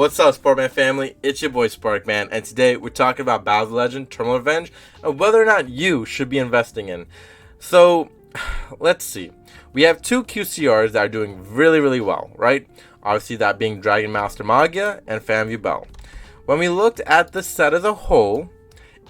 What's up, Sportman family? It's your boy Sparkman, and today we're talking about Battle of the Legend, Terminal Revenge, and whether or not you should be investing in. So, let's see. We have two QCRs that are doing really well, right? Obviously, that being Dragon Master Magia and Yubel. When we looked at the set as a whole,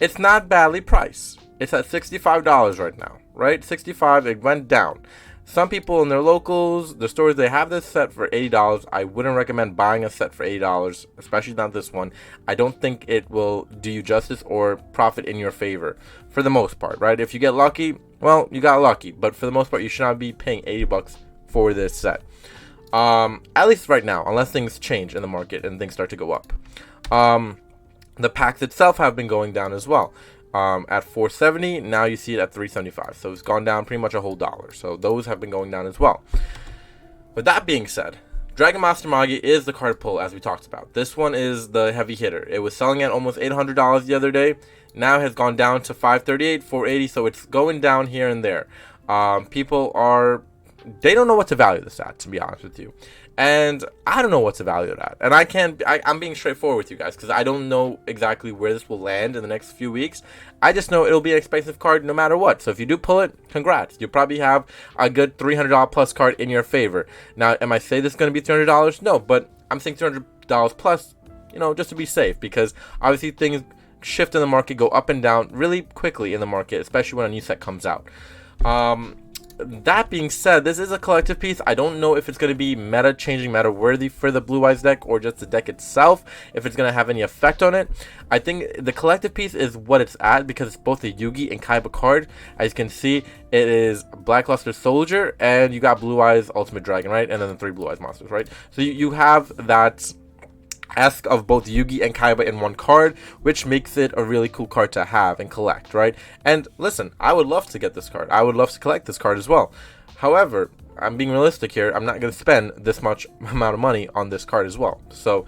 it's not badly priced. It's at $65 right now, right? $65, it went down. Some people in their locals, the stores, they have this set for $80. I wouldn't recommend buying a set for $80, especially not this one. I don't think it will do you justice or profit in your favor for the most part, right? If you get lucky, well, you got lucky. But for the most part, you should not be paying $80 for this set. At least right now, unless things change in the market and things start to go up. The packs itself have been going down as well. At $4.70, now you see it at $3.75, so it's gone down pretty much a whole dollar. So those have been going down as well. With that being said, Dragon Master Magia is the card pull, as we talked about. This one is the heavy hitter. It was selling at almost $800 the other day. Now it has gone down to $538, $480, so it's going down here and there. People they don't know what to value this at, to be honest with you. And I don't know what to value it at. And I'm being straightforward with you guys because I don't know exactly where this will land in the next few weeks. I just know it'll be an expensive card no matter what. So if you do pull it, congrats. You'll probably have a good $300 plus card in your favor. Now, am I saying this is going to be $300? No, but I'm saying $300 plus, just to be safe, because obviously things shift in the market, go up and down really quickly in the market, especially when a new set comes out. That being said, this is a collective piece. I don't know if it's going to be meta-changing, meta-worthy for the Blue Eyes deck or just the deck itself, if it's going to have any effect on it. I think the collective piece is what it's at because it's both a Yugi and Kaiba card. As you can see, it is Blackluster Soldier and you got Blue Eyes Ultimate Dragon, right? And then the 3 Blue Eyes monsters, right? So you have that esque of both Yugi and Kaiba in one card, which makes it a really cool card to have and collect, right? And listen, I would love to get this card. I would love to collect this card as well. However, I'm being realistic here. I'm not going to spend this much amount of money on this card as well. So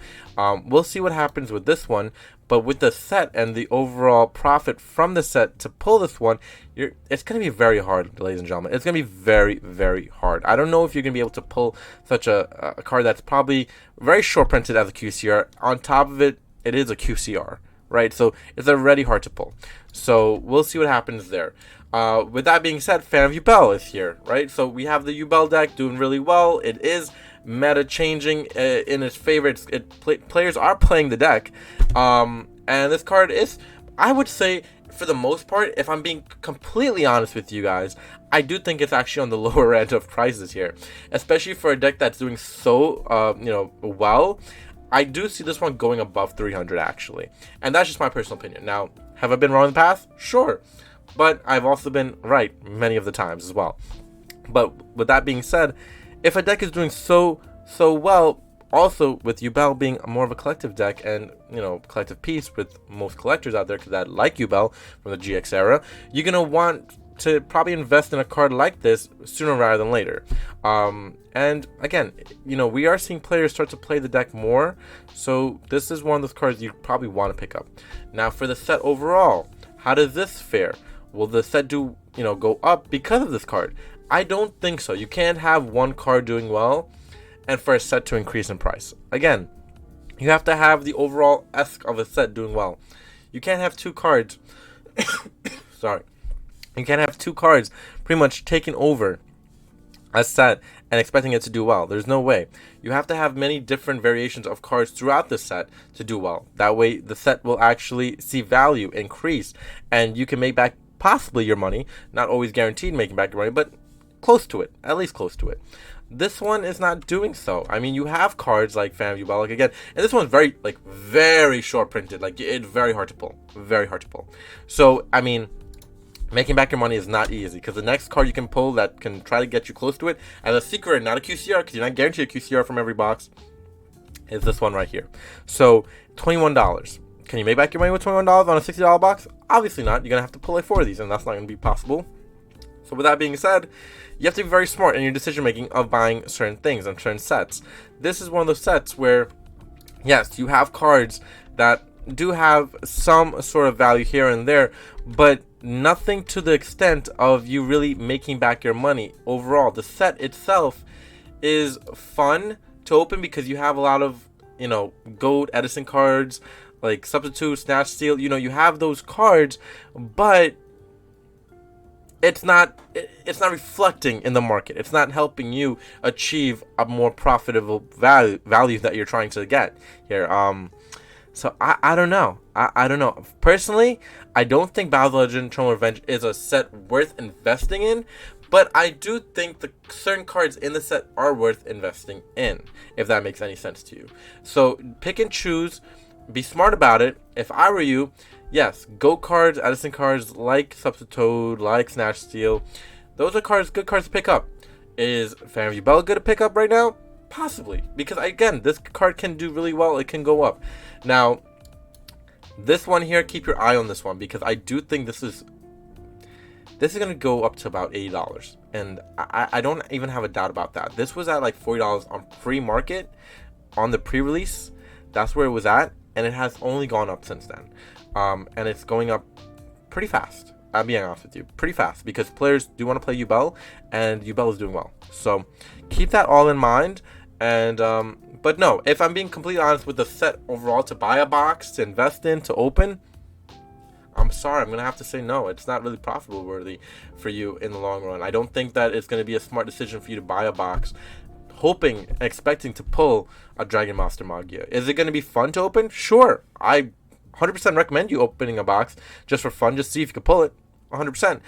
we'll see what happens with this one. But with the set and the overall profit from the set to pull this one, it's going to be very hard, ladies and gentlemen. It's going to be very hard. I don't know if you're going to be able to pull such a card that's probably very short printed as a QCR. On top of it, it is a QCR, right? So it's already hard to pull. So we'll see what happens there. With that being said, Fan of Yubel is here, right? So we have the Yubel deck doing really well. It is meta changing in its favor. Players are playing the deck. And this card is, I would say, for the most part, if I'm being completely honest with you guys, I do think it's actually on the lower end of prices here, especially for a deck that's doing so, well. I do see this one going above 300 actually, and that's just my personal opinion. Now, have I been wrong in the past? Sure, but I've also been right many of the times as well. But with that being said, if a deck is doing so well, also with Yubel being more of a collective deck and collective piece with most collectors out there that like Yubel from the GX era, you're gonna want to probably invest in a card like this sooner rather than later. And again, we are seeing players start to play the deck more, so this is one of those cards you probably want to pick up. Now for the set overall, how does this fare? Will the set go up because of this card? I don't think so. You can't have one card doing well and for a set to increase in price. Again, you have to have the overall esque of a set doing well. You can't have two cards sorry. You can't have two cards pretty much taking over a set and expecting it to do well. There's no way. You have to have many different variations of cards throughout the set to do well. That way the set will actually see value increase and you can make back possibly your money. Not always guaranteed making back your money, but close to it. At least close to it. This one is not doing so. I mean, you have cards like Fan of Yubel again, and this one's very short printed. It's very hard to pull. Very hard to pull. So, I mean, making back your money is not easy because the next card you can pull that can try to get you close to it as a secret, not a QCR, because you're not guaranteed a QCR from every box, is this one right here. So, $21. Can you make back your money with $21 on a $60 box? Obviously not. You're going to have to pull 4 of these, and that's not going to be possible. So with that being said, you have to be very smart in your decision making of buying certain things and certain sets. This is one of those sets where, yes, you have cards that do have some sort of value here and there, but nothing to the extent of you really making back your money. Overall, the set itself is fun to open because you have a lot of gold Edison cards, like substitute, snatch, steal. You have those cards, but it's not reflecting in the market. It's not helping you achieve a more profitable value that you're trying to get here. So I don't know. I don't know. Personally, I don't think Battle Legend Terminal Revenge is a set worth investing in, but I do think the certain cards in the set are worth investing in, if that makes any sense to you. So pick and choose. Be smart about it. If I were you, yes, Go cards, Edison cards, like Substitute, like Snatch Steal, those are good cards to pick up. Is Fan of Yubel good to pick up right now? Possibly, because again, this card can do really well. It can go up. Now, this one here, keep your eye on this one, because I do think this is gonna go up to about $80, and I don't even have a doubt about that. This was at like $40 on pre-market, on the pre-release. That's where it was at, and it has only gone up since then. And it's going up pretty fast. I'm being honest with you, pretty fast, because players do want to play Yubel, and Yubel is doing well. So keep that all in mind. And but no, if I'm being completely honest with the set overall, to buy a box, to invest in, to open, I'm sorry, I'm gonna have to say no. It's not really profitable worthy for you in the long run. I don't think that it's gonna be a smart decision for you to buy a box, hoping, expecting to pull a Dragon Master Magia. Is it gonna be fun to open? Sure, I 100% recommend you opening a box just for fun, just see if you can pull it, 100%.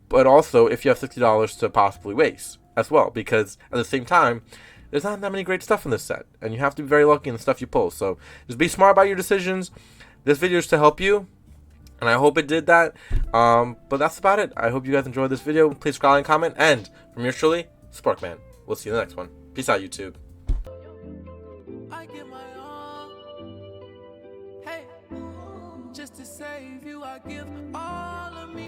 But also, if you have $60 to possibly waste as well, because at the same time, there's not that many great stuff in this set, and you have to be very lucky in the stuff you pull. So just be smart about your decisions. This video is to help you, and I hope it did that. But that's about it. I hope you guys enjoyed this video. Please subscribe and comment. And from yours truly, Sparkman. We'll see you in the next one. Peace out, YouTube. I give my all. Hey, just to save you, I give all.